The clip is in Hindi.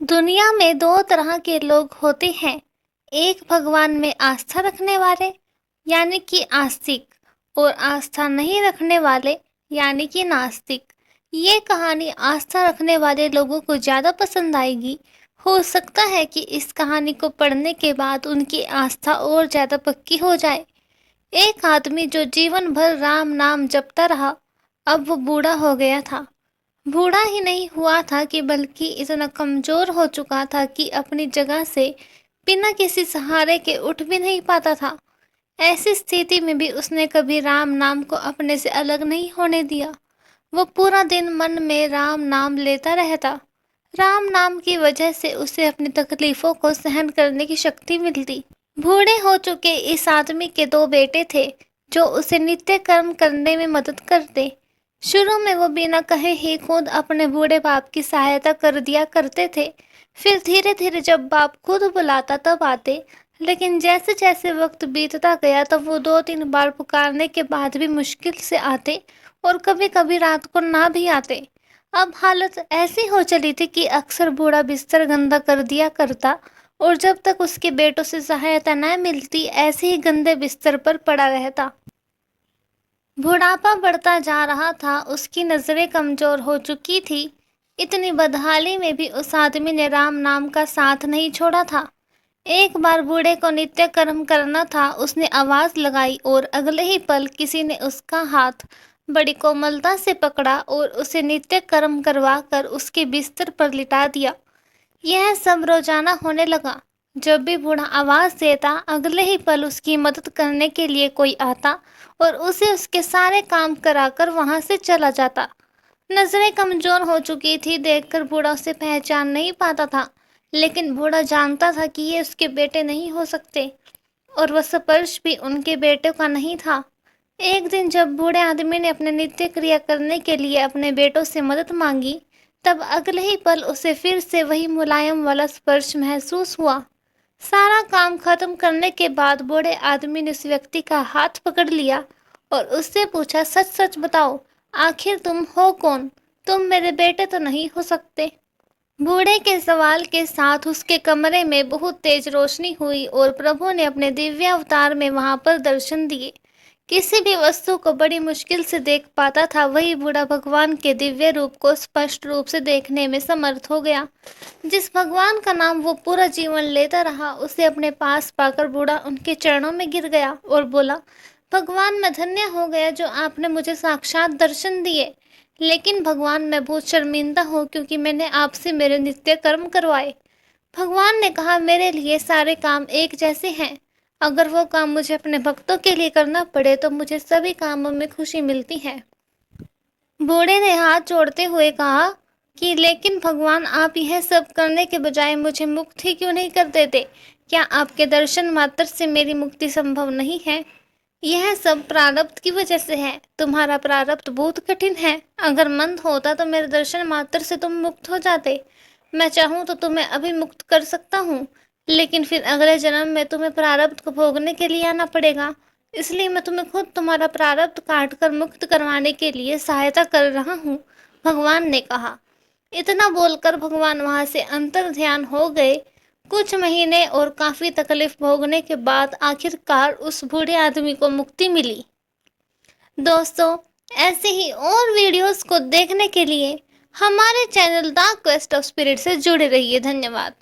दुनिया में दो तरह के लोग होते हैं। एक भगवान में आस्था रखने वाले यानी कि आस्तिक, और आस्था नहीं रखने वाले यानी कि नास्तिक। ये कहानी आस्था रखने वाले लोगों को ज़्यादा पसंद आएगी। हो सकता है कि इस कहानी को पढ़ने के बाद उनकी आस्था और ज़्यादा पक्की हो जाए। एक आदमी जो जीवन भर राम नाम जपता रहा, अब वो बूढ़ा हो गया था। बूढ़ा ही नहीं हुआ था कि बल्कि इतना कमज़ोर हो चुका था कि अपनी जगह से बिना किसी सहारे के उठ भी नहीं पाता था। ऐसी स्थिति में भी उसने कभी राम नाम को अपने से अलग नहीं होने दिया। वो पूरा दिन मन में राम नाम लेता रहता। राम नाम की वजह से उसे अपनी तकलीफ़ों को सहन करने की शक्ति मिलती। बूढ़े हो चुके इस आदमी के दो बेटे थे जो उसे नित्य कर्म करने में मदद करते। शुरू में वो बिना कहे ही खुद अपने बूढ़े बाप की सहायता कर दिया करते थे। फिर धीरे धीरे जब बाप खुद बुलाता तब आते। लेकिन जैसे जैसे वक्त बीतता गया तब वो 2-3 बार पुकारने के बाद भी मुश्किल से आते, और कभी कभी रात को ना भी आते। अब हालत ऐसी हो चली थी कि अक्सर बूढ़ा बिस्तर गंदा कर दिया करता, और जब तक उसके बेटों से सहायता न मिलती ऐसे ही गंदे बिस्तर पर पड़ा रहता। बुढ़ापा बढ़ता जा रहा था, उसकी नज़रें कमज़ोर हो चुकी थी। इतनी बदहाली में भी उस आदमी ने राम नाम का साथ नहीं छोड़ा था। एक बार बूढ़े को नित्य कर्म करना था, उसने आवाज़ लगाई और अगले ही पल किसी ने उसका हाथ बड़ी कोमलता से पकड़ा और उसे नित्य कर्म करवा कर उसके बिस्तर पर लिटा दिया। यह सब रोजाना होने लगा। जब भी बूढ़ा आवाज़ देता अगले ही पल उसकी मदद करने के लिए कोई आता और उसे उसके सारे काम कराकर वहां से चला जाता। नज़रें कमज़ोर हो चुकी थी, देखकर बूढ़ा उसे पहचान नहीं पाता था। लेकिन बूढ़ा जानता था कि ये उसके बेटे नहीं हो सकते, और वह स्पर्श भी उनके बेटे का नहीं था। एक दिन जब बूढ़े आदमी ने अपने नित्य क्रिया करने के लिए अपने बेटों से मदद मांगी, तब अगले ही पल उसे फिर से वही मुलायम वाला स्पर्श महसूस हुआ। सारा काम खत्म करने के बाद बूढ़े आदमी ने उस व्यक्ति का हाथ पकड़ लिया और उससे पूछा, सच सच बताओ, आखिर तुम हो कौन? तुम मेरे बेटे तो नहीं हो सकते। बूढ़े के सवाल के साथ उसके कमरे में बहुत तेज रोशनी हुई और प्रभु ने अपने दिव्य अवतार में वहां पर दर्शन दिए। किसी भी वस्तु को बड़ी मुश्किल से देख पाता था, वही बूढ़ा भगवान के दिव्य रूप को स्पष्ट रूप से देखने में समर्थ हो गया। जिस भगवान का नाम वो पूरा जीवन लेता रहा, उसे अपने पास पाकर बूढ़ा उनके चरणों में गिर गया और बोला, भगवान, मैं धन्य हो गया जो आपने मुझे साक्षात दर्शन दिए। लेकिन भगवान, मैं बहुत शर्मिंदा हूँ क्योंकि मैंने आपसे मेरे नित्य कर्म करवाए। भगवान ने कहा, मेरे लिए सारे काम एक जैसे हैं। अगर वो काम मुझे अपने भक्तों के लिए करना पड़े तो मुझे सभी कामों में खुशी मिलती है। बूढ़े ने हाथ जोड़ते हुए कहा कि लेकिन भगवान, आप यह सब करने के बजाय मुझे मुक्त ही क्यों नहीं कर देते? क्या आपके दर्शन मात्र से मेरी मुक्ति संभव नहीं है? यह सब प्रारब्ध की वजह से है। तुम्हारा प्रारब्ध बहुत कठिन है। अगर मंद होता तो मेरे दर्शन मात्र से तुम मुक्त हो जाते। मैं चाहूँ तो तुम्हें अभी मुक्त कर सकता हूँ, लेकिन फिर अगले जन्म में तुम्हें प्रारब्ध को भोगने के लिए आना पड़ेगा। इसलिए मैं तुम्हें खुद तुम्हारा प्रारब्ध काट कर मुक्त करवाने के लिए सहायता कर रहा हूँ, भगवान ने कहा। इतना बोलकर भगवान वहां से अंतर ध्यान हो गए। कुछ महीने और काफी तकलीफ भोगने के बाद आखिरकार उस बूढ़े आदमी को मुक्ति मिली। दोस्तों, ऐसे ही और वीडियोस को देखने के लिए हमारे channel the quest of spirit से जुड़े रहिए। धन्यवाद।